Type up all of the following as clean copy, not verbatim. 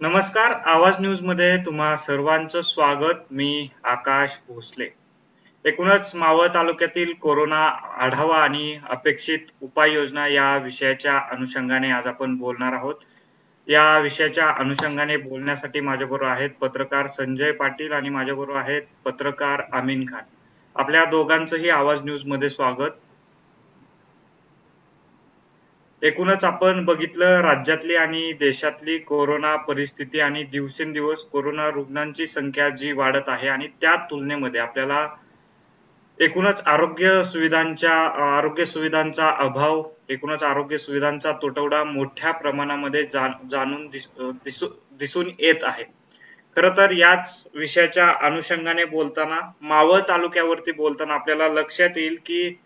नमस्कार. आवाज न्यूज मध्ये तुम्हा सर्वांचं स्वागत. मी आकाश भोसले. एकूणच मावळ तालुक्यातील कोरोना आढावा आणि अपेक्षित उपाययोजना या विषयाच्या अनुषंगाने आज आपण बोलणार आहोत. या विषयाच्या अनुषंगाने बोलण्यासाठी माझ्याबरोबर आहेत पत्रकार संजय पाटील आणि माझ्याबरोबर आहेत पत्रकार आमीन खान. आपल्या दोघांचंही आवाज न्यूज मध्ये स्वागत. एकूणच आपण बघितलं राज्यातली आणि देशातली कोरोना परिस्थिती आणि दिवसेंदिवस कोरोना रुग्णांची संख्या जी वाढत आहे आणि त्या तुलनेमध्ये आपल्याला एकूणच आरोग्य सुविधांचा अभाव, एकूणच आरोग्य सुविधांचा तुटवडा मोठ्या प्रमाणामध्ये दिसून येत आहे. खरं तर याच विषयाच्या अनुषंगाने बोलताना मावळ तालुक्यावरती बोलताना आपल्याला लक्षात येईल की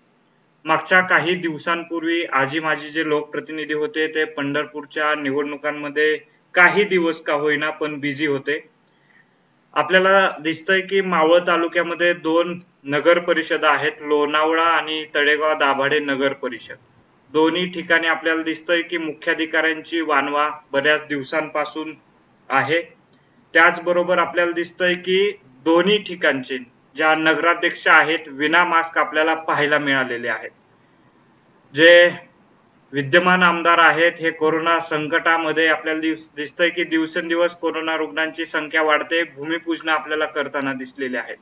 मागच्या काही दिवसांपूर्वी आजी माजी जे लोकप्रतिनिधी होते ते पंढरपूरच्या निवडणुकांमध्ये काही दिवस का होईना पण बिझी होते. आपल्याला दिसतंय की मावळ तालुक्यामध्ये 2 नगर परिषद आहेत, लोणावळा आणि तळेगाव दाभाडे नगर परिषद. दोन्ही ठिकाणी आपल्याला दिसतंय की मुख्याधिकाऱ्यांची वानवा बऱ्याच दिवसांपासून आहे. त्याचबरोबर आपल्याला दिसतंय की दोन्ही ठिकाणचे ज्या नगराध्यक्ष आहेत विना मास्क आपल्याला पाहायला मिळालेले आहेत. जे विद्यमान आमदार आहेत हे कोरोना संकटामध्ये आपल्याला दिसतंय की दिवसेंदिवस कोरोना रुग्णांची संख्या वाढते. भूमिपूजन आपल्याला करताना दिसलेले आहेत.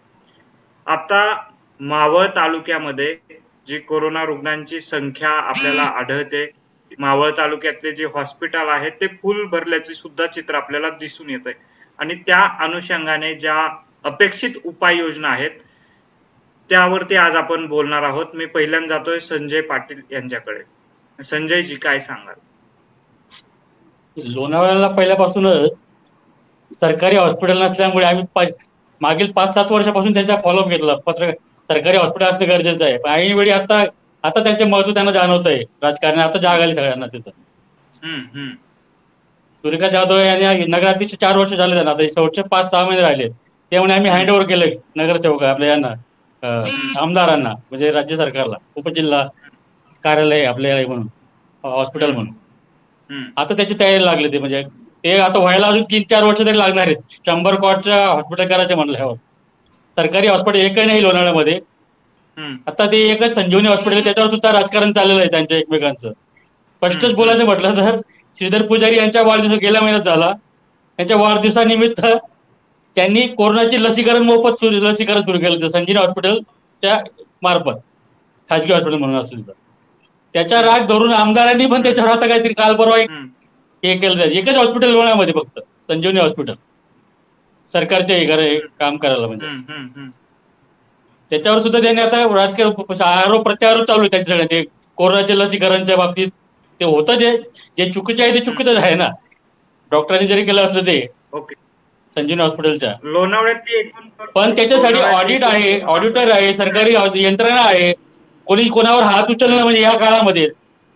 आता मावळ तालुक्यामध्ये जी कोरोना रुग्णांची संख्या आपल्याला आढळते, मावळ तालुक्यातले जे हॉस्पिटल आहेत ते फुल भरल्याचे सुद्धा चित्र आपल्याला दिसून येत आहे. आणि त्या अनुषंगाने ज्या अपेक्षित उपाययोजना आहेत त्यावरती आज आपण बोलणार आहोत. मी पहिल्यांदा जातोय संजय पाटील यांच्याकडे. संजयजी काय सांगाल? लोणावळ्याला पहिल्यापासूनच सरकारी हॉस्पिटल नसल्यामुळे आम्ही मागील 5-7 वर्षापासून त्यांचा फॉलोअप घेतला. सरकारी हॉस्पिटल असणं गरजेचं आहे. पण ऐन वेळी आता त्यांचे महत्व त्यांना जाणवत आहे. राजकारण आता जाग आली सगळ्यांना तिथं. सूर्यकांत जाधव यांनी नगराध्यक्ष 4 वर्ष झाले त्यांना, आता शेवटचे 5-6 महिने राहिले. ते म्हणे आम्ही हँडओव्हर केलंय नगरसेवक आपल्या यांना, आमदारांना, म्हणजे राज्य सरकारला, उपजिल्हा कार्यालय आपल्या म्हणून हॉस्पिटल म्हणून. आता त्याची तयारी लागली. म्हणजे ते आता व्हायला अजून 3-4 वर्ष तरी लागणार आहेत. 100 कॉटच्या हॉस्पिटल करायचे म्हणल्यावर. सरकारी हॉस्पिटल एकही नाही लोणावळ्यामध्ये. आता ते एकच संजीवनी हॉस्पिटल, त्याच्यावर सुद्धा राजकारण चाललेलं आहे त्यांच्या एकमेकांचं. स्पष्टच बोलायचं म्हटलं तर श्रीधर पुजारी यांच्या वाढदिवस गेल्या महिन्यात झाला. त्यांच्या वाढदिवसानिमित्त त्यांनी कोरोनाची लसीकरण मोफत लसीकरण सुरू केलं संजीवनी हॉस्पिटलच्या मार्फत, खाजगी हॉस्पिटल म्हणून असेल तर. त्याच्या राग धरून आमदारांनी पण त्याच्यावर आता काहीतरी काल परवा हे केलं जायचं. एकच हॉस्पिटल लोणावळ्यामध्ये फक्त संजीवनी हॉस्पिटल सरकारचे काम करायला, म्हणजे त्याच्यावर सुद्धा त्यांनी आता राजकीय आरोप प्रत्यारोप चालू आहे त्यांच्या सगळ्या. ते कोरोनाच्या लसीकरणच्या बाबतीत ते होतं जे चुकीचं आहे ते चुकीचंच आहे ना. डॉक्टरांनी जरी केलं असलं ते संजीवनी हॉस्पिटलच्या लोणावळ्यातली, पण त्याच्यासाठी ऑडिट आहे, ऑडिटर आहे, सरकारी यंत्रणा आहे. कोणी कोणावर हात उचलणं म्हणजे या काळामध्ये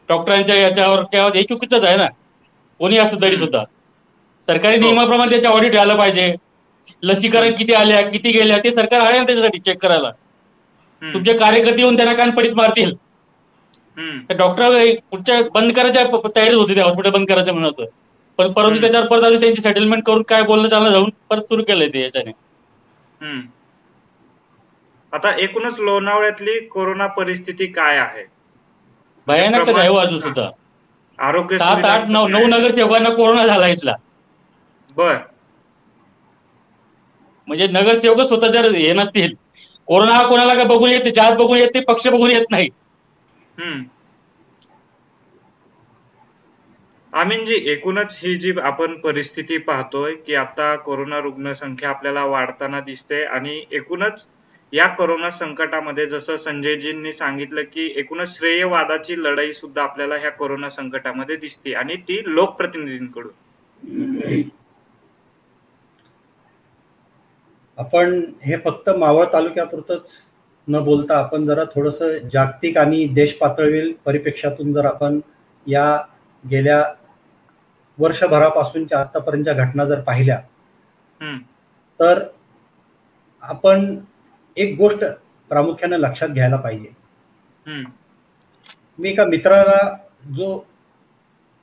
डॉक्टरांच्या याच्यावर हे चुकीचंच आहे ना. कोणी असं तरी सुद्धा सरकारी नियमाप्रमाणे त्याचे ऑडिट आलं पाहिजे. लसीकरण किती आल्या किती गेल्या ते सरकार आहे ना त्याच्यासाठी चेक करायला. तुमचे कार्यकर्ते येऊन त्यांना कानपडीत मारतील तर डॉक्टर पुढच्या बंद करायच्या तयारीत होते, ते हॉस्पिटल बंद करायचं म्हणून. पण परंतु त्याच्यावर परत आम्ही त्यांची सेटलमेंट करून काय बोलणं चाललं जाऊन परत सुरू केलंय ते याच्याने. आता एकूणच लोणावळ्यातली कोरोना परिस्थिती काय आहे? भयानकच आहे अजून सुद्धा. आरोग्य 7-8-9 नगरसेवकांना कोरोना झाला इथला. बर, म्हणजे नगरसेवकच स्वतः जर हे नसतील, कोरोना हा कोणाला काय बघून येते, जात बघून येते, पक्ष बघून येत नाही. आमीनजी, एकूणच ही जी आपण परिस्थिती पाहतोय की आता कोरोना रुग्ण संख्या आपल्याला वाढताना दिसते आणि एकूणच या कोरोना संकटामध्ये जसं संजयजींनी सांगितलं की एकूणच श्रेयवादाची लढाई सुद्धा आपल्याला ह्या कोरोना संकटामध्ये दिसते आणि ती लोकप्रतिनिधींकडून. आपण हे फक्त मावळ तालुक्यापुरतच न बोलता आपण जरा थोडंसं जागतिक आणि देश पातळीवरील परिप्रेक्षातून जर आपण या गेल्या वर्षभरापासूनच्या आतापर्यंतच्या घटना जर पाहिल्या तर आपण एक गोष्ट प्रामुख्याने लक्षात घ्यायला पाहिजे. मी एका मित्राला जो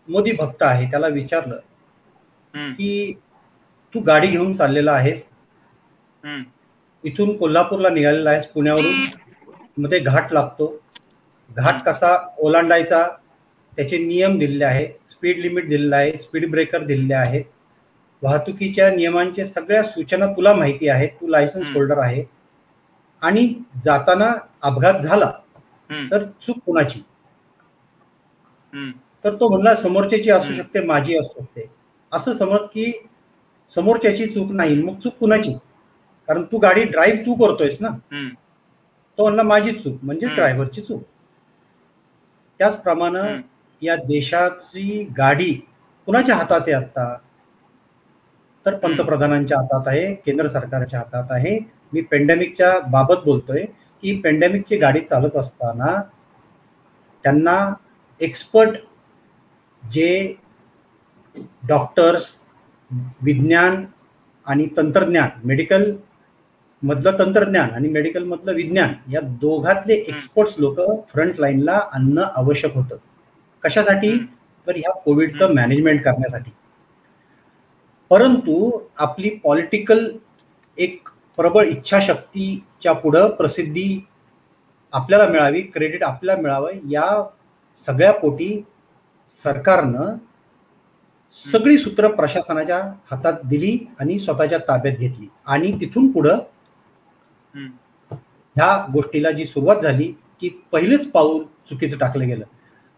मोदी भक्त आहे त्याला विचारलं की तू गाडी घेऊन चाललेला आहेस, इथून कोल्हापूरला निघालेला आहेस पुण्यावरून, मध्ये घाट लागतो, घाट कसा ओलांडायचा त्याचे नियम दिलेले आहे, स्पीड लिमिट दिलेलं आहे, स्पीड ब्रेकर दिलेले आहेत, वाहतुकीच्या नियमांच्या सगळ्या सूचना तुला माहिती आहेत, तू लायसन्स होल्डर आहे, आणि जाताना अपघात झाला तर चूक कोणाची? तर तो म्हणला समोरच्याची असू शकते, माझी असू शकते. असं समज की समोरच्याची चूक नाही, मग चूक कुणाची? कारण तू गाडी ड्राईव्ह तू करतोयस ना. तो म्हणला माझी चूक म्हणजे ड्रायव्हरची चूक. त्याचप्रमाणे या देशाची गाडी कुणाच्या हातात आहे आता? तर पंतप्रधानांच्या हातात आहे, केंद्र सरकारच्या हातात आहे. मी पेंडेमिकच्या बाबत बोलतोय की पेंडेमिकची गाडी चालत असताना त्यांना एक्सपर्ट जे डॉक्टर्स, विज्ञान आणि तंत्रज्ञान, मेडिकल मधलं तंत्रज्ञान आणि मेडिकल मधलं विज्ञान, या दोघातले एक्सपर्ट्स लोक फ्रंट लाईनला आणणं आवश्यक होतं. कशासाठी? तर ह्या कोविडचं मॅनेजमेंट करण्यासाठी. परंतु आपली पॉलिटिकल एक प्रबळ इच्छाशक्तीच्या पुढं प्रसिद्धी आपल्याला मिळावी, क्रेडिट आपल्याला मिळावं, या सगळ्या पोटी सरकारनं सगळी सूत्र प्रशासनाच्या हातात दिली आणि स्वतःच्या ताब्यात घेतली. आणि तिथून पुढं ह्या गोष्टीला जी सुरुवात झाली की पहिलेच पाऊल चुकीचं टाकलं गेलं.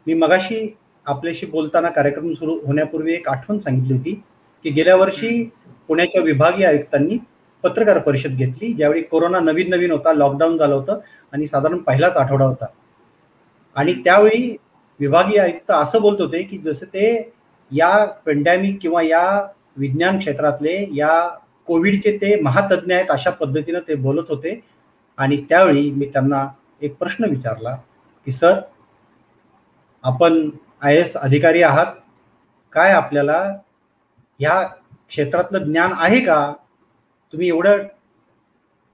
मी मगाशी आपल्याशी बोलताना कार्यक्रम सुरू होण्यापूर्वी एक आठवण सांगितली होती की गेल्या वर्षी पुण्याच्या विभागीय आयुक्तांनी पत्रकार परिषद घेतली, ज्यावेळी कोरोना नवीन नवीन होता, लॉकडाऊन झालं होतं आणि साधारण पहिलाच आठवडा होता. आणि त्यावेळी विभागीय आयुक्त असं बोलत होते की जसं ते या पेंडॅमिक किंवा या विज्ञान क्षेत्रातले या कोविडचे ते महातज्ञ आहेत, अशा पद्धतीनं ते बोलत होते. आणि त्यावेळी मी त्यांना एक प्रश्न विचारला की सर, आपण IAS अधिकारी आहात, काय आपल्याला ह्या क्षेत्रातलं ज्ञान आहे का? तुम्ही एवढं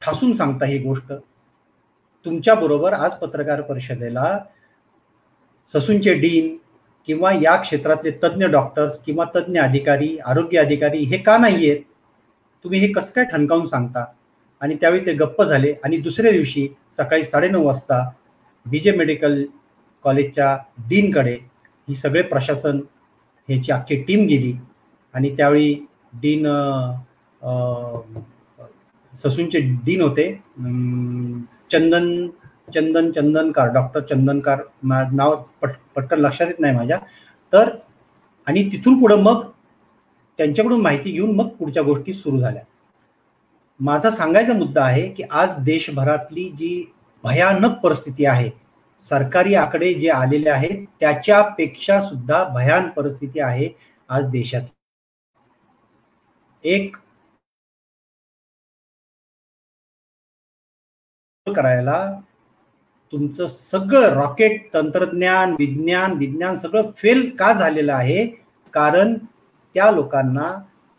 ठासून सांगता ही गोष्ट. तुमच्याबरोबर आज पत्रकार परिषदेला ससूनचे डीन किंवा या क्षेत्रातले तज्ज्ञ डॉक्टर्स किंवा तज्ज्ञ अधिकारी, आरोग्य अधिकारी हे का नाही आहेत? तुम्ही हे कसं काय ठणकावून सांगता? आणि त्यावेळी ते गप्प झाले. आणि दुसऱ्या दिवशी सकाळी 9:30 वाजता BJ मेडिकल कॉलेजच्या डीनकडे ही सगळे प्रशासन ह्याची अख्खी टीम गेली. आणि त्यावेळी डीन ससूनचे डीन होते चंदनकार, डॉक्टर चंदनकार, नाव पटकन लक्षात येत नाही माझ्या. तर आणि तिथून पुढं मग त्यांच्याकडून माहिती घेऊन मग पुढच्या गोष्टी सुरू झाल्या. माझा सांगायचा मुद्दा आहे की आज देशभरातली जी भयानक परिस्थिती आहे, सरकारी आकडे जे आलेले आहेत त्याच्यापेक्षा सुद्धा भयान परिस्थिती आहे आज देशात. एक करायला तुमचं सगळं रॉकेट तंत्रज्ञान, विज्ञान सगळं फेल का झालेलं आहे? कारण त्या लोकांना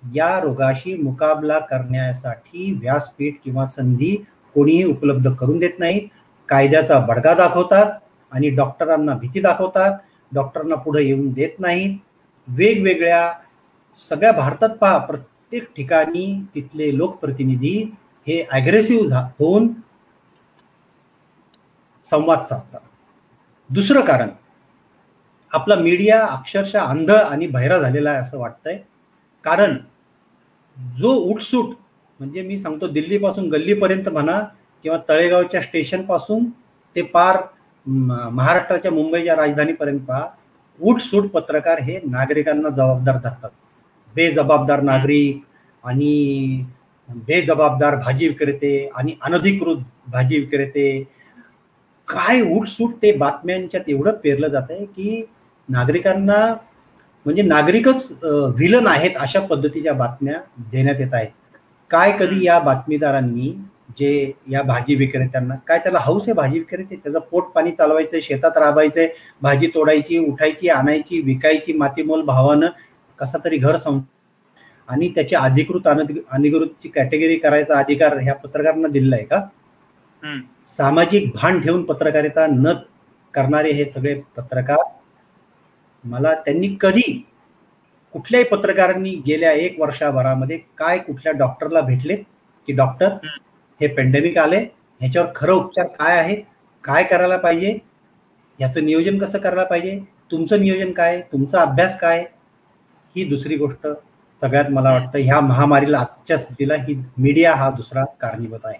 या रोगाशी मुकाबला करण्यासाठी व्यासपीठ किंवा संधी कोणीही उपलब्ध करून देत नाहीत. कायद्याचा बडगा दाखवतात आणि डॉक्टरांना भीती दाखवतात, डॉक्टरांना पुढे येऊन देत नाहीत. वेगवेगळ्या सगळ्या भारतात पहा, प्रत्येक ठिकाणी तिथले लोकप्रतिनिधी हे ॲग्रेसिव्ह होऊन संवाद साधतात. दुसरं कारण, आपला मीडिया अक्षरशः अंध आणि बहिरा झालेला आहे असं वाटतंय. कारण जो उठसूट, म्हणजे मी सांगतो दिल्लीपासून गल्लीपर्यंत म्हणा किंवा तळेगावच्या स्टेशनपासून ते पार महाराष्ट्राच्या मुंबईच्या राजधानीपर्यंत पहा, उठसूट पत्रकार हे नागरिकांना जबाबदार धरतात. बेजबाबदार नागरिक आणि बेजबाबदार भाजी विक्रेते आणि अनधिकृत भाजी विक्रेते, काय उठसूट ते बातम्यांच्यात एवढं पेरलं जात आहे की नागरिकांना म्हणजे नागरिकच विलन आहेत अशा पद्धतीच्या बातम्या देण्यात येत आहेत. काय कधी या बातमीदारांनी जे या भाजी विक्रेत्यांना, काय त्याला हौस आहे भाजी विक्रेते, त्याचं पोट पाणी चालवायचं, शेतात राबायचंय, भाजी तोडायची, उठायची, आणायची, विकायची मातीमोल भावानं, कसा तरी घर आणि त्याची अधिकृत अनधिकृतची कॅटेगरी करायचा अधिकार ह्या पत्रकारांना दिलेला आहे का? सामाजिक भान ठेवून पत्रकारिता न करणारे हे सगळे पत्रकार, मला त्यांनी कधी कुठल्याही पत्रकारांनी गेल्या 1 वर्षभरामध्ये काय कुठल्या डॉक्टरला भेटले की डॉक्टर हे पेंडेमिक आले, ह्याच्यावर खरं उपचार काय आहे, काय करायला पाहिजे, ह्याचं नियोजन कसं करायला पाहिजे, तुमचं नियोजन काय, तुमचा अभ्यास काय? ही दुसरी गोष्ट सगळ्यात मला वाटतं ह्या महामारीला आजच्या स्थितीला ही मीडिया हा दुसरा कारणीभूत आहे.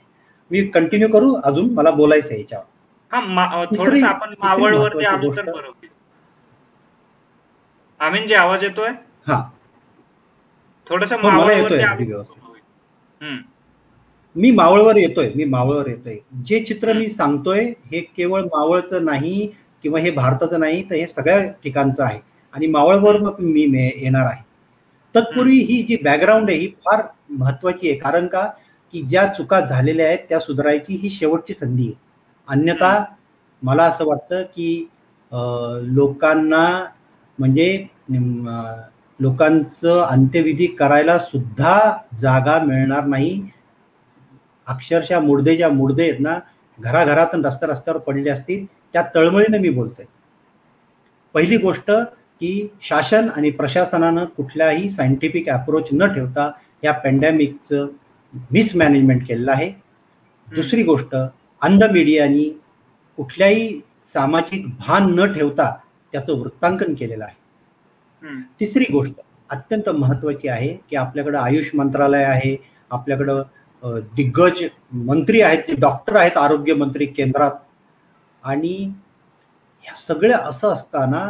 मी कंटिन्यू करू, अजून मला बोलायचं आहे याच्यावर. थोडस आपण मावळवरती आलो तर बरं होईल. आमीनजी आवाज येतोय? हा, थोडस मावळवरती मी मावळवर येतोय. जे चित्र मी सांगतोय हे केवळ मावळचं नाही किंवा हे भारताचं नाही, तर हे सगळ्या ठिकाणचं आहे आणि मावळवर मी येणार आहे. तत्पूर्वी ही जी बॅकग्राऊंड आहे ही फार महत्वाची आहे, कारण का की ज्या चुका झालेल्या आहेत त्या सुधारायची ही शेवटची संधी आहे. अन्यथा मला असं वाटतं की लोकांना म्हणजे लोकांचं अंत्यविधी करायला सुद्धा जागा मिळणार नाही. अक्षरशः मुर्दे आहेत ना, घराघरातून रस्त्यावर पडले असतील, त्या तळमळीने मी बोलतोय. पहिली गोष्ट की शासन आणि प्रशासनानं कुठल्याही सायंटिफिक अप्रोच न ठेवता या पॅन्डेमिकचं मिसमॅनेजमेंट केलेलं आहे. दुसरी गोष्ट, अंध मीडियानी कुठल्याही सामाजिक भान न ठेवता त्याचं वृत्तांकन केलेलं आहे. तिसरी गोष्ट अत्यंत महत्वाची आहे की आपल्याकडं आयुष मंत्रालय आहे, आपल्याकडं दिग्गज मंत्री आहेत, जे डॉक्टर आहेत, आरोग्य मंत्री केंद्रात, आणि ह्या सगळं असं असताना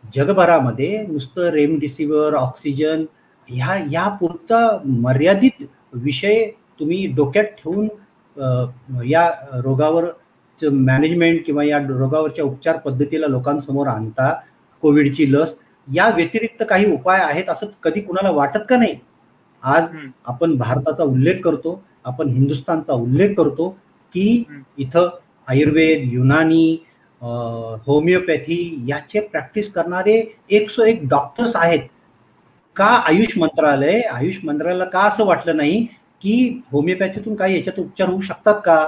जगभरामध्ये नुसतं रेमडेसिवीर, ऑक्सिजन ह्या पुरता मर्यादित विषय तुम्ही डोक्यात ठेवून या रोगावर मॅनेजमेंट किंवा या रोगावरच्या उपचार पद्धतीला लोकांसमोर आणता. कोविडची लस या व्यतिरिक्त काही उपाय आहेत असं कधी कुणाला वाटत का नाही? आज आपण भारताचा उल्लेख करतो, आपण हिंदुस्थानचा उल्लेख करतो की इथं आयुर्वेद, युनानी, होमिओपॅथी याचे प्रॅक्टिस करणारे 101 डॉक्टर्स आहेत. का आयुष मंत्रालयाला का असं वाटलं नाही की होमिओपॅथीतून काही याच्यात उपचार होऊ शकतात का,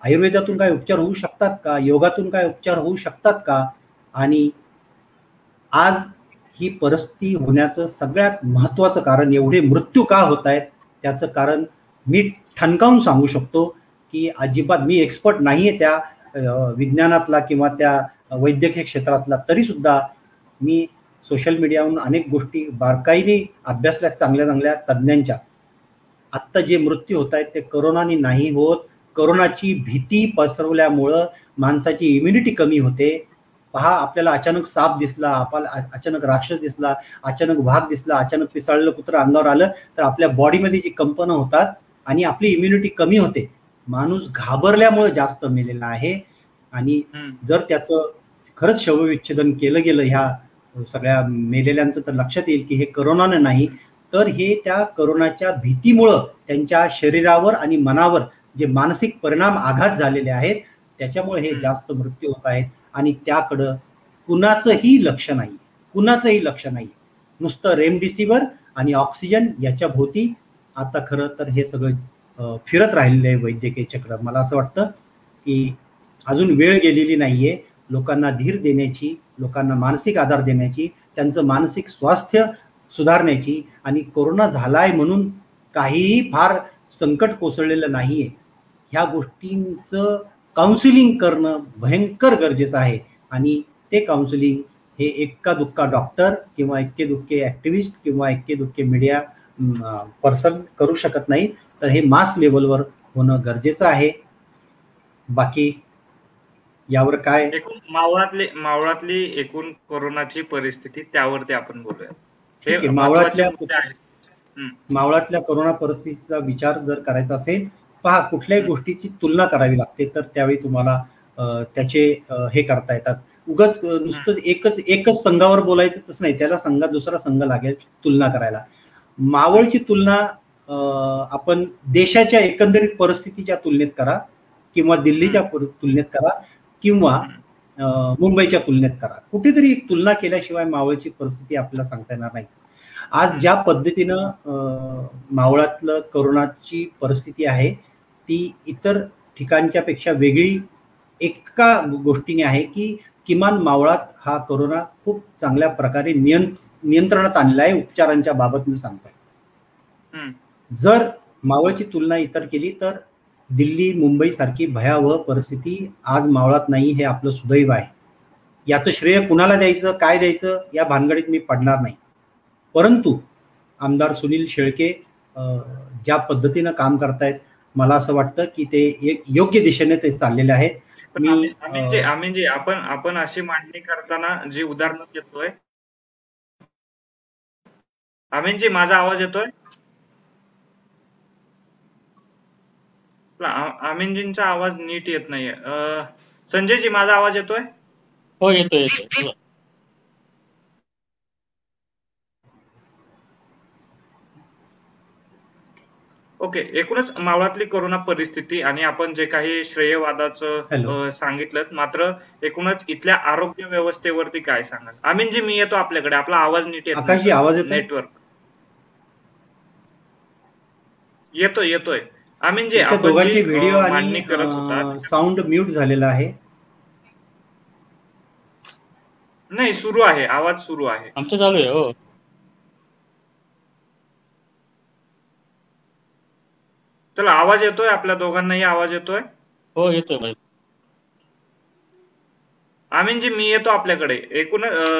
आयुर्वेदातून काय उपचार होऊ शकतात का, योगातून काय उपचार होऊ शकतात का? आणि आज ही परिस्थिती होण्याचं सगळ्यात महत्वाचं कारण, एवढे मृत्यू का होत आहेत त्याचं कारण मी ठणकावून सांगू शकतो की अजिबात मी एक्सपर्ट नाहीये त्या विज्ञानातला किंवा त्या वैद्यकीय क्षेत्रातला, तरी सुद्धा मी सोशल मीडियावरून अनेक गोष्टी बारकाईने अभ्यासल्या चांगल्या तज्ज्ञांच्या. आत्ता जे मृत्यू होत आहेत ते करोनाने नाही होत, करोनाची भीती पसरवल्यामुळं माणसाची इम्युनिटी कमी होते. पहा, आपल्याला अचानक साप दिसला, आपल्याला अचानक राक्षस दिसला, अचानक वाघ दिसला, अचानक पिसाळलेलं कुत्रं अंगावर आलं तर आपल्या बॉडीमध्ये जी कंपनं होतात आणि आपली इम्युनिटी कमी होते. माणूस घाबरल्यामुळे जास्त मेलेला आहे. आणि जर त्याचं खरंच शवविच्छेदन केलं गेलं ह्या सगळ्या मेलेल्यांचं, तर लक्षात येईल की हे करोनानं नाही, तर हे त्या करोनाच्या भीतीमुळं त्यांच्या शरीरावर आणि मनावर जे मानसिक परिणाम, आघात झालेले आहेत, त्याच्यामुळे हे जास्त मृत्यू होत आहेत. आणि त्याकडं कुणाचंही लक्ष नाही. नुसतं रेमडेसिवीर आणि ऑक्सिजन याच्या भोवती आता खरं तर हे सगळं फिरत राहिलेलं आहे वैद्यकीय चक्र. मला असं वाटतं की अजून वेळ गेलेली नाहीये लोकांना धीर देण्याची, लोकांना मानसिक आधार देण्याची, त्यांचं मानसिक स्वास्थ्य सुधारण्याची. आणि कोरोना झालाय म्हणून काहीही फार संकट कोसळलेलं नाहीये, ह्या गोष्टींचं काउन्सिलिंग करणं भयंकर गरजेचं आहे. आणि ते काउन्सिलिंग हे एक्का दुक्का डॉक्टर किंवा एक्के दुक्के ऍक्टिव्हिस्ट किंवा एक्के दुक्के मीडिया पर्सन करू शकत नाही, तर हे मास लेवलवर होणं गरजेचं आहे. बाकी यावर काय मावळातली एकूण कोरोनाची परिस्थिती त्यावरती आपण बोलूया. मावळातल्या कोरोना परिस्थितीचा विचार जर करायचा असेल, पहा, कुठल्याही गोष्टीची तुलना करावी लागते, तर त्यावेळी तुम्हाला त्याचे हे करता येतात. उगाच नुसतं एकच संघावर बोलायचं तसं नाही, त्याला दुसरा संघ लागेल तुलना करायला. मावळची तुलना आपण देशाच्या एकंदरीत परिस्थितीच्या तुलनेत करा, किंवा दिल्लीच्या तुलनेत करा, किंवा मुंबईच्या तुलनेत करा. कुठेतरी तुलना केल्याशिवाय मावळची परिस्थिती आपल्याला सांगता येणार नाही. आज ज्या पद्धतीनं मावळातलं कोरोनाची परिस्थिती आहे ती इतर ठिकाणच्या पेक्षा वेगळी एका गोष्टीने आहे की किमान मावळात हा कोरोना खूप चांगल्या प्रकारे नियंत्रणात आणलं आहे उपचारांच्या बाबत मी सांगतोय. जर मावळची तुलना इतर केली तर दिल्ली मुंबई सारखी भयावह परिस्थिती आज मावळात नाही हे आपलं सुदैव आहे. याचं श्रेय कुणाला द्यायचं काय द्यायचं या भानगडीत मी पडणार नाही. परंतु आमदार सुनील शेळके ज्या पद्धतीनं काम करतायत मला असं वाटतं की ते एक योग्य दिशेने ते चाललेले आहेत. आम्ही आपण अशी मांडणी करताना जी उदाहरणं देतोय. आमीनजी माझा आवाज येतोय? आमीनजींचा आवाज नीट येत नाहीये. संजयजी माझा आवाज येतोय? हो येतोय. ओके. एकूणच मावळातली कोरोना परिस्थिती आणि आपण जे काही श्रेयवादाचं सांगितलं, मात्र एकूणच इथल्या आरोग्य व्यवस्थेवरती काय सांगाल? आमीनजी मी येतो आपल्याकडे. आपला आवाज नीट येत नाही. नेटवर्क येतोय. आमीनजी आपण जी व्हिडिओ मांडणी करत होता साऊंड म्यूट झालेला आहे. नाही सुरू आहे, आवाज सुरू आहे. आमचं चालू आहे. हो चला आवाज येतोय आपल्या दोघांनाही आवाज येतोय? हो येतोय. आमीनजी मी येतो आपल्याकडे.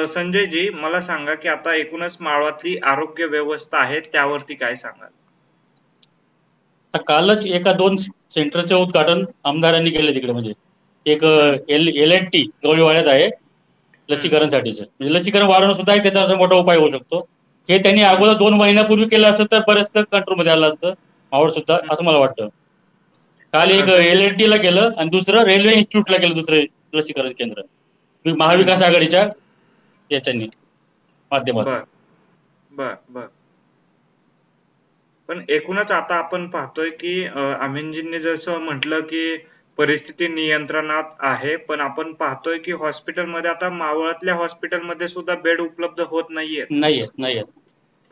संजयजी मला सांगा की आता एकूणच मावळातली आरोग्य व्यवस्था आहे त्यावरती काय सांगाल? कालच एका 2 सेंटरचे उद्घाटन आमदारांनी केले तिकडे. म्हणजे एक LNT गवळीवाड्यात आहे लसीकरणसाठीचं. म्हणजे लसीकरण वाढवणं सुद्धा एक त्याचा मोठा उपाय होऊ शकतो. हे त्यांनी अगोदर 2 महिन्यापूर्वी केलं असतं तर बरेच कंट्रोलमध्ये आलं असतं मावळ सुद्धा, असं मला वाटतं. काल एक LNT ला केलं आणि दुसरं रेल्वे इन्स्टिट्यूटला केलं दुसरं लसीकरण केंद्र महाविकास आघाडीच्या याच्यानी माध्यमातून. बर. पण एकूणच आता आपण पाहतोय की आमीनजींनी जसं म्हटलं की परिस्थिती नियंत्रणात आहे, पण आपण पाहतोय की हॉस्पिटलमध्ये आता मावळातल्या हॉस्पिटलमध्ये सुद्धा बेड उपलब्ध होत नाहीयेत.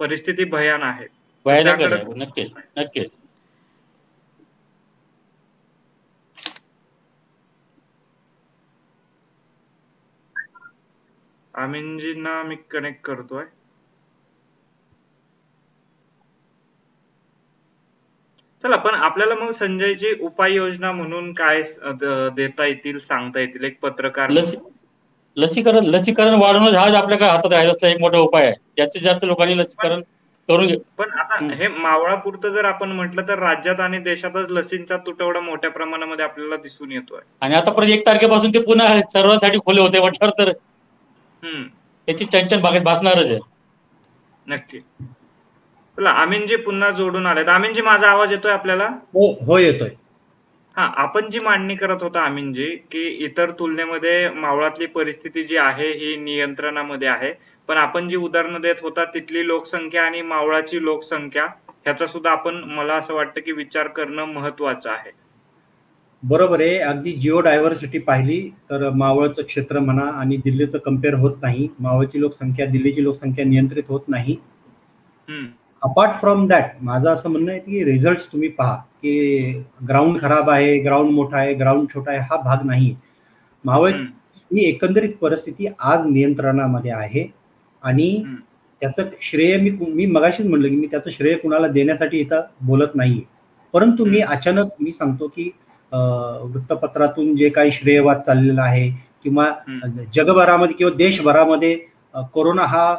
परिस्थिती भयान आहे. नक्की. आमीनजींना मी कनेक्ट करतोय. चला पण आपल्याला मग संजयजी उपाययोजना म्हणून काय देता येतील, सांगता येतील एक पत्रकार? लसीकरण वाढवणं हा आपल्याकडे हातात राहायचा एक मोठा उपाय आहे. जास्तीत जास्त लोकांनी लसीकरण करून घे. पण आता हे मावळापुरतं जर आपण म्हटलं तर राज्यात आणि देशातच लसींचा तुटवडा मोठ्या प्रमाणामध्ये आपल्याला दिसून येतोय. आणि आता परत 1 तारखेपासून ते पुन्हा सर्वांसाठी खुले होते म्हटल्यावर तर त्याची चंचल बागेत भासणारच आहे. नक्की. आमीनजी पुन्हा जोडून आलेत. आमीनजी माझा आवाज येतोय आपल्याला? हो येतोय. आपण जी मांडणी करत होता आमीनजी की इतर तुलनेमध्ये मावळातली परिस्थिती जी आहे ही नियंत्रणामध्ये आहे, पण आपण जी उदाहरणं देत होता तिथली लोकसंख्या आणि मावळाची लोकसंख्या ह्याचा सुद्धा आपण मला असं वाटतं की विचार करणं महत्वाचं आहे. बरोबर आहे. अगदी जिओ डायव्हर्सिटी पाहिली तर मावळचं क्षेत्र म्हणा आणि दिल्लीचं कम्पेअर होत नाही. मावळची लोकसंख्या दिल्लीची लोकसंख्या नियंत्रित होत नाही. अपार्ट फ्रॉम दॅट माझं असं म्हणणं आहे की रिझल्ट तुम्ही पहा की ग्राउंड खराब आहे, ग्राउंड मोठा आहे, ग्राउंड छोटा आहे, हा भाग नाही. मावळ ही एकंदरीत परिस्थिती आज नियंत्रणामध्ये आहे आणि त्याचं श्रेय मी मगाशीच म्हणलं की मी त्याचं श्रेय कुणाला देण्यासाठी इथं बोलत नाहीये. परंतु मी अचानक सांगतो की वृत्तपत्रातून जे काही श्रेयवाद चाललेला आहे किंवा जगभरामध्ये किंवा देशभरामध्ये कोरोना हा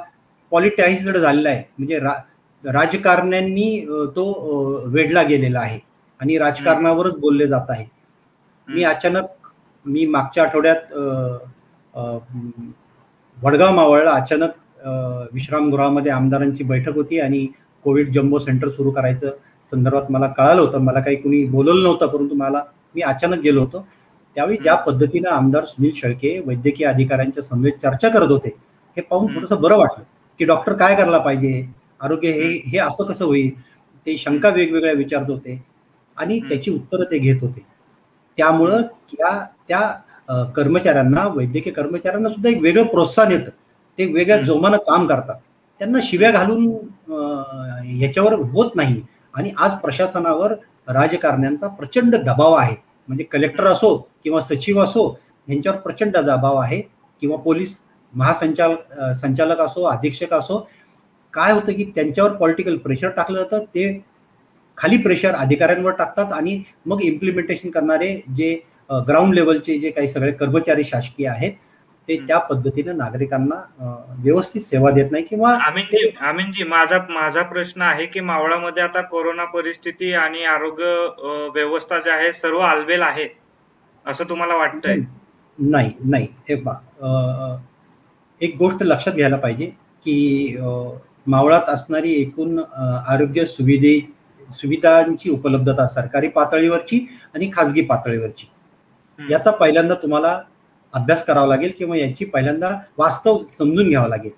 पॉलिटाइज्ड झालेला आहे. म्हणजे राजकारण्यांनी तो वेढला गेलेला आहे आणि राजकारणावरच बोलले जात आहे. मी मागच्या आठवड्यात वडगाव मावळला अचानक विश्रामगृहामध्ये आमदारांची बैठक होती आणि कोविड जम्बो सेंटर सुरू करायचं संदर्भात मला कळालं होतं. मला काही कुणी बोलवलं नव्हतं, परंतु मी अचानक गेलो होतो. त्यावेळी ज्या पद्धतीनं आमदार सुनील शेळके वैद्यकीय अधिकाऱ्यांच्या समवेत चर्चा करत होते हे पाहून थोडंसं बरं वाटलं की डॉक्टर काय करायला पाहिजे, आरोग्य हे असं कसं होईल, ते शंका वेगवेगळ्या विचारत होते आणि त्याची उत्तरं ते घेत होते. त्यामुळं त्या कर्मचाऱ्यांना वैद्यकीय कर्मचाऱ्यांना सुद्धा एक वेगळं प्रोत्साहन येतं. ते वेगळ्या जोमानं काम करतात. त्यांना शिव्या घालून ह्याच्यावर होत नाही. आणि आज प्रशासनावर राजकारण्यांचा प्रचंड दबाव आहे. म्हणजे कलेक्टर असो किंवा सचिव असो यांच्यावर प्रचंड दबाव आहे किंवा पोलीस संचालक असो, अधीक्षक असो, काय होतं की त्यांच्यावर पॉलिटिकल प्रेशर टाकलं जातं, ते खाली प्रेशर अधिकाऱ्यांवर टाकतात आणि मग इम्प्लिमेंटेशन करणारे जे ग्राउंड लेवलचे जे काही सगळे कर्मचारी शासकीय आहेत ते त्या पद्धतीने नागरिकांना व्यवस्थित सेवा देत नाही. किंवा आमीनजी माझा प्रश्न आहे की मावळामध्ये आता कोरोना परिस्थिती आणि आरोग्य व्यवस्था जे आहे सर्व आलबेल आहे असं तुम्हाला वाटतंय? नाही, हे एक गोष्ट लक्षात घ्यायला पाहिजे की मावळात असणारी एकूण आरोग्य सुविधांची उपलब्धता सरकारी पातळीवरची आणि खाजगी पातळीवरची, याचा पहिल्यांदा तुम्हाला अभ्यास करावा लागेल किंवा याची पहिल्यांदा वास्तव समजून घ्यावं लागेल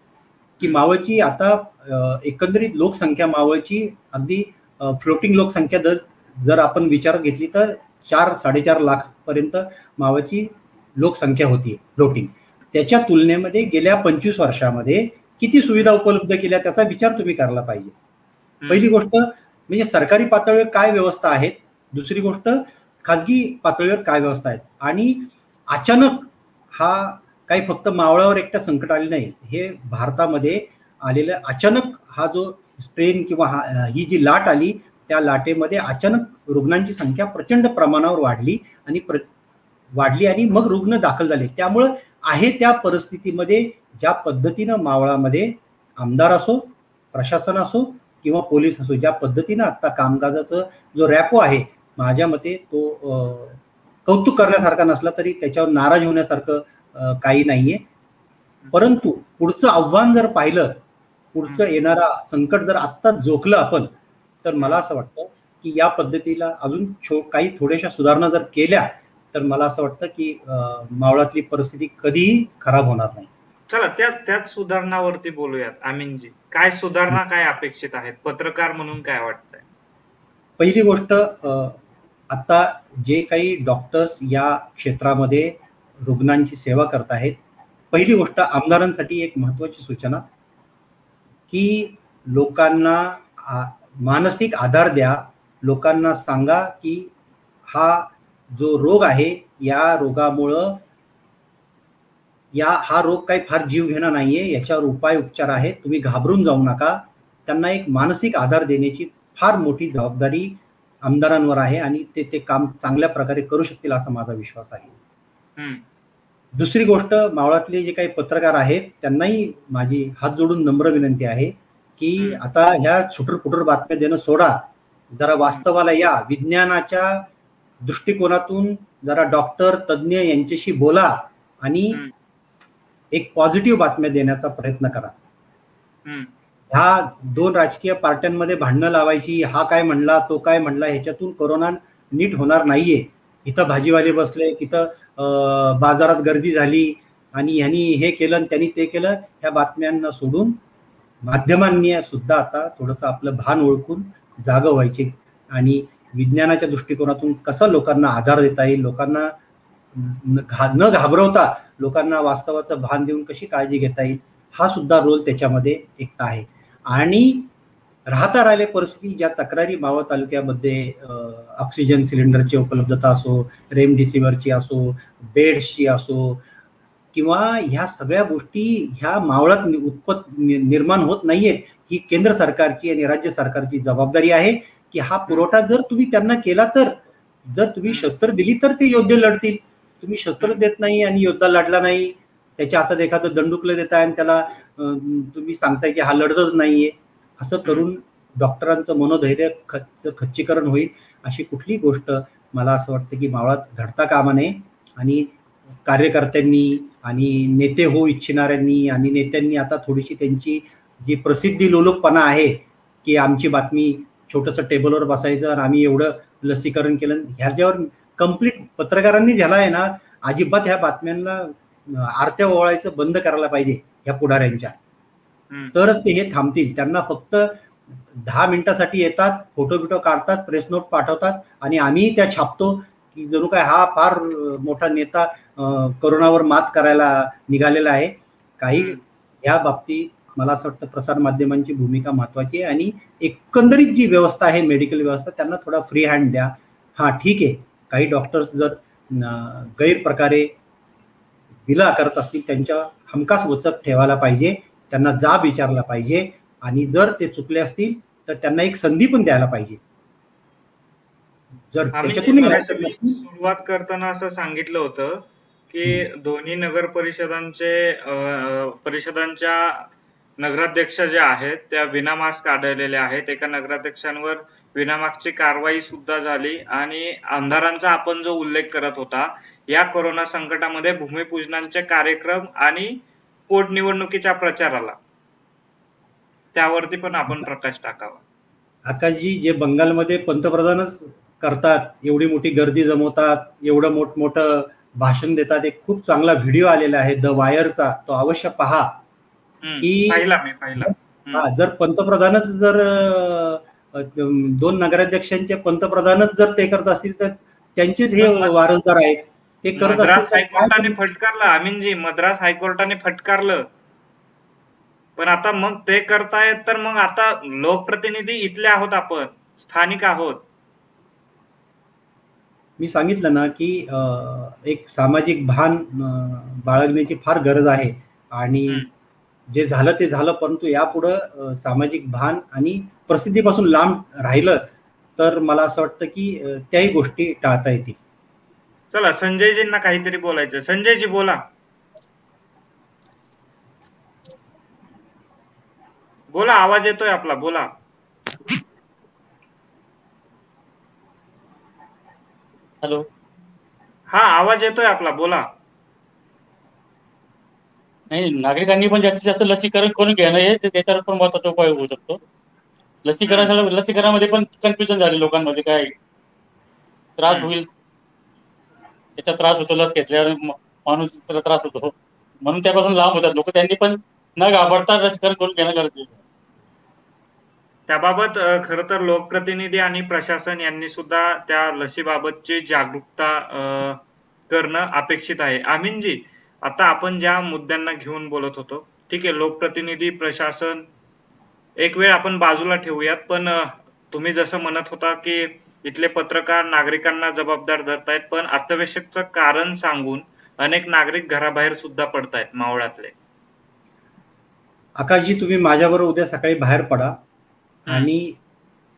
की मावळची आता एकंदरीत लोकसंख्या मावळची अगदी फ्लोटिंग लोकसंख्या जर आपण विचारात घेतली तर 4-4.5 लाख पर्यंत मावळची लोकसंख्या होती फ्लोटिंग. त्याच्या तुलनेमध्ये गेल्या 25 वर्षामध्ये किती सुविधा उपलब्ध केल्या त्याचा विचार तुम्ही करायला पाहिजे. पहिली गोष्ट म्हणजे सरकारी पातळीवर काय व्यवस्था आहेत, दुसरी गोष्ट खाजगी पातळीवर काय व्यवस्था आहेत. आणि अचानक हा काही फक्त मावळावर एकटा संकट आले नाही, हे भारतामध्ये आलेलं अचानक हा जो स्ट्रेन किंवा ही जी लाट आली त्या लाटेमध्ये अचानक रुग्णांची संख्या प्रचंड प्रमाणावर वाढली आणि मग रुग्ण दाखल झाले. त्यामुळं आहे त्या परिस्थितीमध्ये ज्या पद्धतीनं मावळामध्ये आमदार असो, प्रशासन असो किंवा पोलीस असो, ज्या पद्धतीनं आता कामकाजाचा जो रॅपो आहे माझ्या मते तो कौतुक करण्यासारखा नसला तरी त्याच्यावर नाराज होण्यासारखं काही नाहीये. परंतु पुढचं आव्हान जर पाहिलं, पुढचं येणारा संकट जर आत्ताच जोखलं आपण, तर मला असं वाटतं की या पद्धतीला अजून काही थोड्याशा सुधारणा जर केल्या तर मला असं वाटतं की मावळातली परिस्थिती कधीही खराब होणार नाही. चला त्याच सुधारणावरती बोलूयात. आमीनजी, काय सुधारणा काय अपेक्षित आहेत, पत्रकार म्हणून काय वाटतंय? पहिली गोष्ट, आता जे काही डॉक्टर्स या क्षेत्रामध्ये रुग्णांची सेवा करत आहेत, पहिली गोष्ट आमदारांसाठी एक महत्वाची सूचना की लोकांना मानसिक आधार द्या. लोकांना सांगा की हा जो रोग आहे या रोगामुळं हा रोग काही फार जीव घेणा नाहीये, याच्यावर उपचार आहे, तुम्ही घाबरून जाऊ नका. त्यांना एक मानसिक आधार देण्याची फार मोठी जबाबदारी आमदारांवर आहे आणि ते काम चांगल्या प्रकारे करू शकतील असा माझा विश्वास आहे. दुसरी गोष्ट, मावळातले जे काही पत्रकार आहेत त्यांनाही माझी हात जोडून नम्र विनंती आहे की आता ह्या छुटरपुटर बातम्या देणं सोडा, जरा वास्तवाला या, विज्ञानाच्या दृष्टिकोनातून जरा डॉक्टर तज्ज्ञ यांच्याशी बोला आणि एक पॉझिटिव्ह बातम्या देण्याचा प्रयत्न करा. ह्या दोन राजकीय पार्ट्यांमध्ये भांडणं लावायची, हा काय म्हणला तो काय म्हणला, ह्याच्यातून कोरोना नीट होणार नाहीये. इथं भाजीवाले बसले, तिथं बाजारात गर्दी झाली आणि ह्यांनी हे केलं आणि त्यांनी ते केलं, ह्या बातम्यांना सोडून माध्यमांनी सुद्धा आता थोडंसं आपलं भान ओळखून जागं व्हायचे आणि विज्ञानाच्या दृष्टिकोनातून कसं लोकांना आधार देता येईल, लोकांना न घाबरवता लोकांना वास्तवाचं भान देऊन कशी काळजी घेता येईल, हा सुद्धा रोल त्याच्यामध्ये एकटा आहे. आणि राहता राहिले परिस्थिती, ज्या तक्रारी मावळ तालुक्यामध्ये ऑक्सिजन सिलेंडरची उपलब्धता असो, रेमडेसिवीरची असो, बेड्सची असो किंवा ह्या सगळ्या गोष्टी ह्या मावळात निर्माण होत नाहीये. ही केंद्र सरकारची आणि राज्य सरकारची जबाबदारी आहे की हा पुरवठा जर तुम्ही त्यांना केला तर, जर तुम्ही शस्त्र दिली तर ते योद्धे लढतील. तुम्ही शस्त्र देत नाही आणि योद्धा लढला नाही, त्याच्या हातात एखादं दंडुकलं देताय आणि त्याला तुम्ही सांगताय की हा लढतच नाहीये, असं करून डॉक्टरांचं मनोधैर्य खच्चीकरण होईल. अशी कुठली गोष्ट मला असं वाटतं की मावळात घडता कामा नये. आणि कार्यकर्त्यांनी आणि नेते हो इच्छिणाऱ्यांनी आणि नेत्यांनी आता थोडीशी त्यांची जी प्रसिद्धी लोलुपपणा आहे की आमची बातमी छोटंसं टेबलवर बसायचं आणि आम्ही एवढं लसीकरण केलं, ह्याच्यावर कंप्लीट पत्रकारांनी झाला आहे ना, अजिबात ह्या बातम्यांना आरत्या ओवाळायचं बंद करायला पाहिजे ह्या पुढाऱ्यांच्या, तरच ते हे थांबतील. त्यांना फक्त 10 मिनिटासाठी येतात, फोटो बिटो काढतात, प्रेस नोट पाठवतात आणि आम्ही त्या छापतो की जणू काय हा फार मोठा नेता कोरोनावर मात करायला निघालेला आहे. काही ह्या बाबतीत मला असं वाटतं प्रसार माध्यमांची भूमिका महत्वाची आहे आणि एकंदरीत जी व्यवस्था आहे मेडिकल व्यवस्था त्यांना थोडा फ्री हँड द्या. हा ठीक आहे, काही डॉक्टर्स जर गैरप्रकारे बिलं करत असतील त्यांच्या हमखास वचक ठेवायला पाहिजे, त्यांना जाब विचारला पाहिजे आणि जर ते चुकले असतील तर त्यांना एक संधी पण द्यायला पाहिजे. जर त्याच्यातून सुरुवात करताना असं सांगितलं होतं की दोन्ही नगर परिषदांच्या नगराध्यक्ष ज्या आहेत त्या विनामास्क आढळलेल्या आहेत. एका नगराध्यक्षांवर विनामास्कची कारवाई सुद्धा झाली आणि आमदारांचा आपण जो उल्लेख करत होता, या कोरोना संकटामध्ये भूमिपूजनाचे कार्यक्रम आणि पोटनिवडणुकीच्या प्रचाराला, त्यावरती पण आपण प्रकाश टाकावा. आकाशजी, जे बंगालमध्ये पंतप्रधानच करतात, एवढी मोठी गर्दी जमवतात, एवढं मोठमोठं भाषण देतात, एक खूप चांगला व्हिडिओ आलेला आहे द वायरचा, तो अवश्य पहा. की पाहिला. जर पंतप्रधानच जर 2 नगराध्यक्षांचे पंतप्रधानच जर ते करत असतील तर त्यांचेच हे वारसदार आहेत. ते करत मद्रास हायकोर्टाने फटकारलं अमीनजी, मद्रास हायकोर्टाने फटकारलं. पण आता मग ते करतायत तर मग आता लोकप्रतिनिधी इथले आहोत, आपण स्थानिक आहोत. मी सांगितलं ना की एक सामाजिक भान बाळगण्याची फार गरज आहे आणि जे झालं ते झालं, परंतु यापुढं सामाजिक भान आणि प्रसिद्धीपासून लांब राहिलं तर मला असं वाटतं की त्याही गोष्टी टाळता येतील. चला, संजयजींना काहीतरी बोलायचं. संजयजी बोला. बोला, आवाज येतोय आपला, बोला. हॅलो. हा, आवाज येतोय आपला, बोला. नाही, नागरिकांनी पण जास्तीत जास्त लसीकरण करून घेणं हे त्याच्यावर पण महत्वाचा उपाय होऊ शकतो. लसीकरणामध्ये पण कन्फ्युजन झाले लोकांमध्ये, काय त्रास होईल, त्याचा त्रास होतो, लस घेतल्यावर माणूस त्याला त्रास होतो, म्हणून त्यापासून लांब होतात लोक. त्यांनी पण न घाबरता लसीकरण करून घेणं गरजेचं आहे. त्याबाबत खरं तर लोकप्रतिनिधी आणि प्रशासन यांनी सुद्धा त्या लसीबाबतची जागरूकता करणं अपेक्षित आहे. अमीनजी, आता आपण ज्या मुद्द्यांना घेऊन बोलत होतो, ठीक आहे, लोकप्रतिनिधी, प्रशासन एक वेळ आपण बाजूला ठेवूयात, पण तुम्ही जसं म्हणत होता की इथले पत्रकार नागरिकांना जबाबदार धरतायत, पण अत्यावश्यकचं कारण सांगून अनेक नागरिक घराबाहेर सुद्धा पडतायत मावळातले. आकाशजी, तुम्ही माझ्याबरोबर उद्या सकाळी बाहेर पडा आणि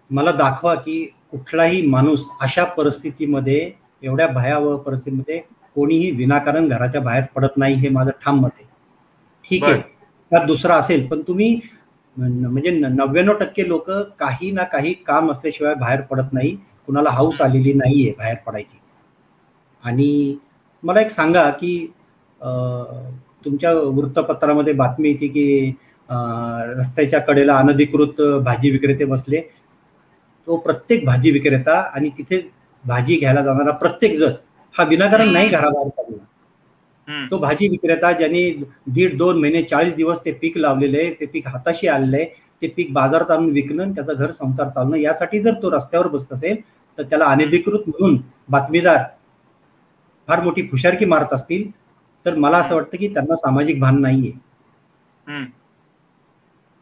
मला दाखवा की कुठलाही माणूस अशा परिस्थितीमध्ये, एवढ्या भयावह परिस्थितीमध्ये कोणीही विनाकारण घराच्या बाहेर पडत नाही, हे माझं ठाम मत आहे. ठीक आहे, त्यात दुसरा असेल, पण तुम्ही म्हणजे 99% लोक काही ना काही काम असल्याशिवाय बाहेर पडत नाही. कुणाला हौस आलेली नाहीये बाहेर पडायची. आणि मला एक सांगा की तुमच्या वृत्तपत्रामध्ये बातमी येते की रस्त्याच्या कडेला अनधिकृत भाजी विक्रेते बसले. तो प्रत्येक भाजी विक्रेता आणि तिथे भाजी घ्यायला जाणारा प्रत्येक जण हा विनाकारण नाही घराबाहेर पडला. तो भाजी विक्रेता ज्यांनी 1.5-2 महिने 40 दिवस ते पीक लावलेलं आहे, ते पीक हाताशी आलेलं आहे, ते पीक बाजारात आणून विकणं, त्याचा घर संसार चालणं, यासाठी जर तो रस्त्यावर बसत असेल तर त्याला अनधिकृत म्हणून बातमीदार फार मोठी फुशारकी मारत असतील तर मला असं वाटतं की त्यांना सामाजिक भान नाहीये.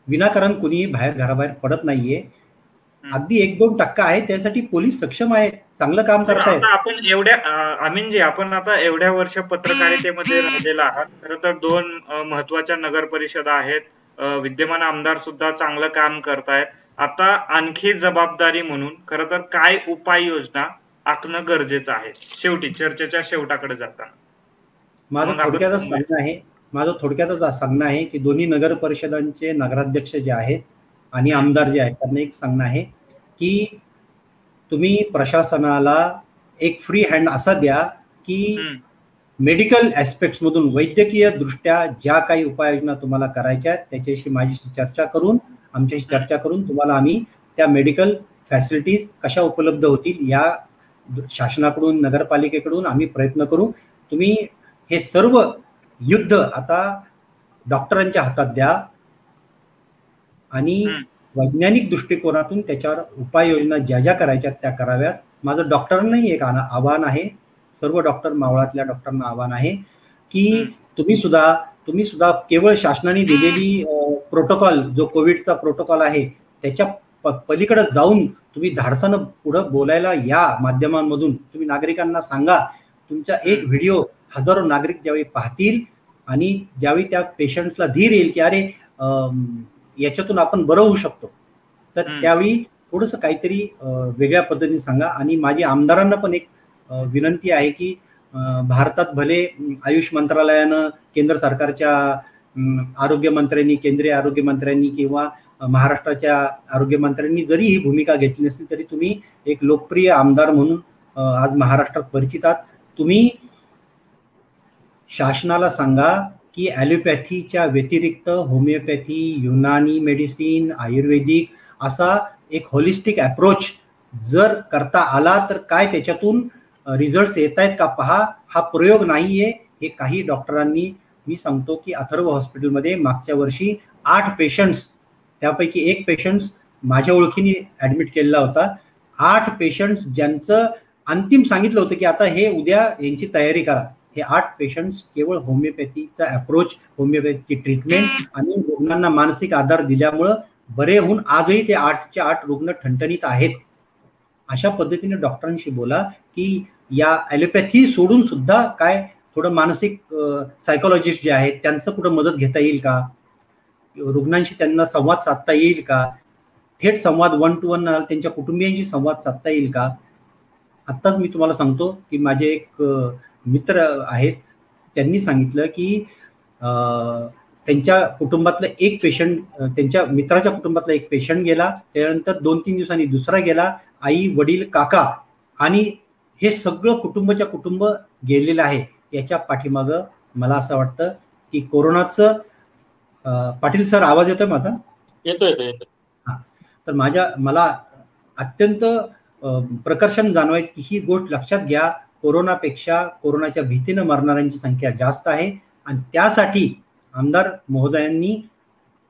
विनाकारण कुणीही घराबाहेर पडत नाहीये. अगदी 1-2% आहे, त्यासाठी पोलीस सक्षम आहेत, चांगलं काम करतायत. आपण अमीनजी, आपण आता एवढ्या वर्ष पत्रकारितेमध्ये राहिलेला आहात. खरं तर 2 महत्वाच्या नगर परिषदा आहेत, विद्यमान आमदार सुद्धा चांगलं काम करतायत. आता आणखी जबाबदारी म्हणून खरं तर काय उपाययोजना आखणं गरजेचं आहे शेवटी, चर्चेच्या शेवटाकडे जाताना? माझं थोडक्यातच सांगणं आहे की दोन्ही नगर परिषदांचे नगराध्यक्ष जे आहेत आणि आमदार जे आहेत त्यांना एक सांगणं आहे की तुम्ही प्रशासनाला एक फ्री हँड असा द्या की मेडिकल ऍस्पेक्ट्स मधून, वैद्यकीय दृष्ट्या ज्या काही उपाययोजना तुम्हाला करायच्या त्याच्याशी आमच्याशी चर्चा करून तुम्हाला आम्ही त्या मेडिकल फॅसिलिटीज कशा उपलब्ध होतील या शासनाकडून, नगरपालिकेकडून आम्ही प्रयत्न करू. तुम्ही हे सर्व युद्ध आता डॉक्टरांच्या हातात द्या आणि वैज्ञानिक दृष्टिकोनातून त्याच्यावर उपाययोजना ज्या ज्या करायच्या त्या कराव्यात. माझं डॉक्टरांनाही एक आव्हान आहे, सर्व डॉक्टर, मावळातल्या डॉक्टरांना आव्हान आहे की तुम्ही सुद्धा केवळ शासनाने दिलेली प्रोटोकॉल, जो कोविडचा प्रोटोकॉल आहे त्याच्या पलीकडे जाऊन तुम्ही धाडसानं पुढं बोलायला या. माध्यमांमधून तुम्ही नागरिकांना सांगा. तुमचा एक व्हिडिओ हजारो नागरिक ज्यावेळी पाहतील आणि ज्यावेळी त्या पेशंट्सला धीर येईल की अरे याच्यातून आपण बरं होऊ शकतो, तर त्यावेळी थोडंसं काहीतरी वेगळ्या पद्धतीने सांगा. आणि माझी आमदारांना पण एक विनंती आहे की भारतात भले आयुष मंत्रालयानं, केंद्र सरकारच्या आरोग्य मंत्र्यांनी, केंद्रीय आरोग्य मंत्र्यांनी किंवा महाराष्ट्राच्या आरोग्य मंत्र्यांनी जरी ही भूमिका घेतली नसली तरी तुम्ही एक लोकप्रिय आमदार म्हणून आज महाराष्ट्रात परिचित आहात. तुम्ही शासनाला सांगा की ॲलोपॅथीच्या व्यतिरिक्त होमिओपॅथी, युनानी मेडिसिन, आयुर्वेदिक असा एक होलिस्टिक अप्रोच जर करता आला तर काय त्याच्यातून रिझल्ट्स येत आहेत का पहा. हा प्रयोग नाहीये. हे काही डॉक्टरांनी, मी सांगतो की अथर्व हॉस्पिटलमध्ये मागच्या वर्षी 8 पेशंट्स, त्यापैकी एक पेशंट्स माझ्या ओळखीने ऍडमिट केलेला होता. 8 पेशंट्स ज्यांचं अंतिम सांगितलं होतं की आता हे उद्या यांची तयारी करा. हे 8 पेशंट्स केवळ होमिओपॅथीचा अप्रोच, होमिओपॅथीची ट्रीटमेंट आणि रुग्णांना मानसिक आधार दिल्यामुळं बरे होऊन आजही ते 8चे 8 रुग्ण ठणठणीत आहेत. अशा पद्धतीने डॉक्टरांशी बोला की या ॲलोपॅथी सोडून सुद्धा काय थोडं मानसिक सायकोलॉजिस्ट जे आहेत त्यांचं कुठं मदत घेता येईल का, रुग्णांशी त्यांना संवाद साधता येईल का, थेट संवाद 1 to 1 त्यांच्या कुटुंबियांशी संवाद साधता येईल का. आत्ताच मी तुम्हाला सांगतो की माझे एक मित्र आहेत, त्यांनी सांगितलं की त्यांच्या कुटुंबातलं एक पेशंट, त्यांच्या मित्राच्या कुटुंबातला एक पेशंट गेला, त्यानंतर 2-3 दिवसांनी दुसरा गेला, आई, वडील, काका, आणि हे सगळं कुटुंबाच्या कुटुंब गेलेलं आहे. याच्या पाठीमागं मला असं वाटतं की कोरोनाचं, पाटील सर आवाज येतोय माझा? येतोय. हा, तर मला अत्यंत प्रकर्षण जाणवायचं की ही गोष्ट लक्षात घ्या, कोरोनापेक्षा कोरोनाच्या भीतीनं मरणाऱ्यांची संख्या जास्त आहे. आणि त्यासाठी आमदार महोदयांनी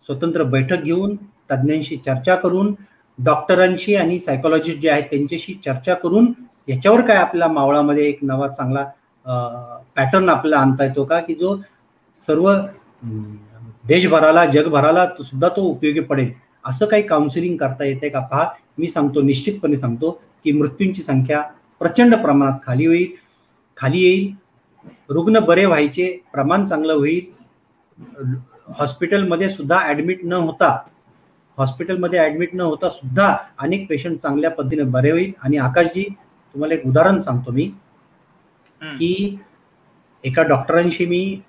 स्वतंत्र बैठक घेऊन, तज्ज्ञांशी चर्चा करून, डॉक्टरांशी आणि सायकोलॉजिस्ट जे आहेत त्यांच्याशी चर्चा करून याच्यावर काय आपल्या मावळामध्ये एक नवा चांगला पॅटर्न आपल्याला आणता येतो का की जो सर्व देशभराला, जगभराला सुद्धा तो उपयोगी पडेल. असं काही काउन्सिलिंग करता येते का पहा. मी सांगतो, निश्चितपणे सांगतो की मृत्यूंची संख्या प्रचंड प्रमाणात खाली येईल, रुग्ण बरे व्हायचे प्रमाण चांगलं होईल. हॉस्पिटलमध्ये ऍडमिट न होता सुद्धा अनेक पेशंट चांगल्या पद्धतीने बरे होईल. आणि आकाशजी, तुम्हाला एक उदाहरण सांगतो मी की एका डॉक्टरांशी मी,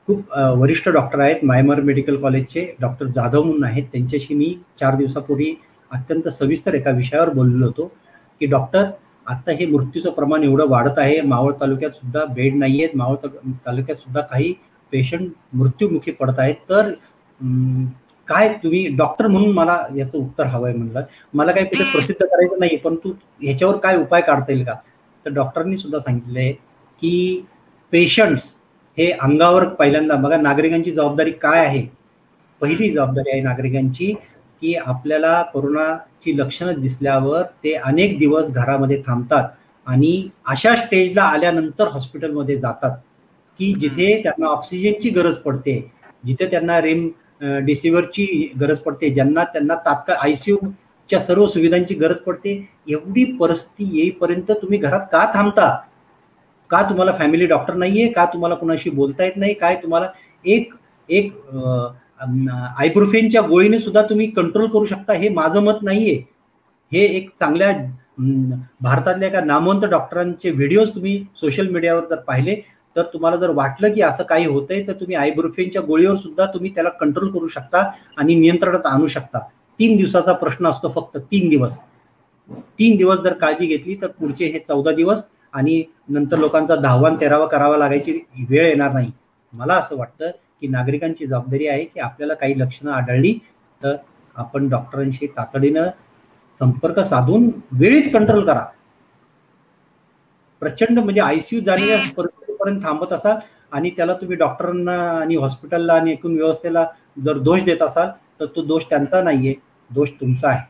खूप वरिष्ठ डॉक्टर आहेत, मायमर मेडिकल कॉलेजचे डॉक्टर जाधव म्हणून आहेत, त्यांच्याशी मी 4 दिवसापूर्वी अत्यंत सविस्तर एका विषयावर बोललेलो होतो की डॉक्टर, आता हे मृत्यूचं प्रमाण एवढं वाढत आहे, मावळ तालुक्यात सुद्धा बेड नाही आहेत, मावळ तालुक्यात सुद्धा काही पेशंट मृत्यूमुखी पडत आहेत, तर काय तुम्ही डॉक्टर म्हणून मला याचं उत्तर हवंय. म्हणलं मला काही कुठे प्रसिद्ध करायचं नाही, परंतु ह्याच्यावर काय उपाय काढता येईल का. तर डॉक्टरांनी सुद्धा सांगितलंय की पेशंट्स हे अंगावर, पहिल्यांदा बघा नागरिकांची जबाबदारी काय आहे. पहिली जबाबदारी आहे नागरिकांची की आपल्याला कोरोनाची लक्षणं दिसल्यावर ते अनेक दिवस घरामध्ये थांबतात आणि अशा स्टेजला आल्यानंतर हॉस्पिटलमध्ये जातात की जिथे त्यांना ऑक्सिजनची गरज पडते, जिथे त्यांना रेमडेसिवीरची गरज पडते, त्यांना तात्काळ ICUच्या सर्व सुविधांची गरज पडते. एवढी परिस्थिती येईपर्यंत तुम्ही घरात का थांबता? का तुम्हाला फॅमिली डॉक्टर नाहीये? का तुम्हाला कुणाशी बोलता येत नाही? काय तुम्हाला एक आयब्रुफेनच्या गोळीने सुद्धा तुम्ही कंट्रोल करू शकता? हे माझं मत नाहीये. हे एक चांगल्या भारतातल्या एका नामवंत डॉक्टरांचे व्हिडिओज तुम्ही सोशल मीडियावर जर पाहिले तर तुम्हाला जर वाटलं की असं काही होतंय तर तुम्ही आयब्रुफेनच्या गोळीवर सुद्धा तुम्ही त्याला कंट्रोल करू शकता आणि नियंत्रणात आणू शकता. 3 दिवसाचा प्रश्न असतो, फक्त 3 दिवस. 3 दिवस जर काळजी घेतली तर पुढचे हे 14 दिवस आणि नंतर लोकांचा 10वा आणि 13वा करावा लागायची वेळ येणार नाही. मला असं वाटतं की नागरिकांची जबाबदारी आहे की आपल्याला काही लक्षणं आढळली तर आपण डॉक्टरांशी तातडीनं संपर्क साधून वेळीच कंट्रोल करा. प्रचंड म्हणजे ICU जाण्याच्या परिस्थितीपर्यंत थांबत असाल आणि त्याला तुम्ही डॉक्टरांना आणि हॉस्पिटलला आणि एकूण व्यवस्थेला जर दोष देत असाल तर तो दोष त्यांचा नाहीये, दोष तुमचा आहे.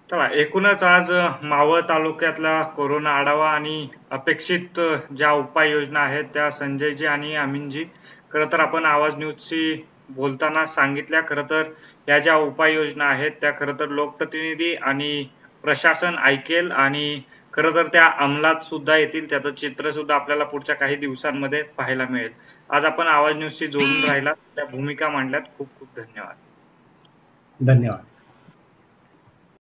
चला, एकूणच आज मावळ तालुक्यातला कोरोना आढावा आणि अपेक्षित ज्या उपाययोजना आहेत त्या संजयजी आणि अमीनजी खरं तर आपण आवाज न्यूजशी बोलताना सांगितल्या. खरं तर या ज्या उपाययोजना आहेत त्या खरं तर लोकप्रतिनिधी आणि प्रशासन ऐकेल आणि खरं तर त्या अंमलात सुद्धा येतील, त्याचं चित्र सुद्धा आपल्याला पुढच्या काही दिवसांमध्ये पाहायला मिळेल. आज आपण आवाज न्यूजशी जोडून राहिलात, त्या भूमिका मांडल्यात. खूप खूप धन्यवाद. धन्यवाद.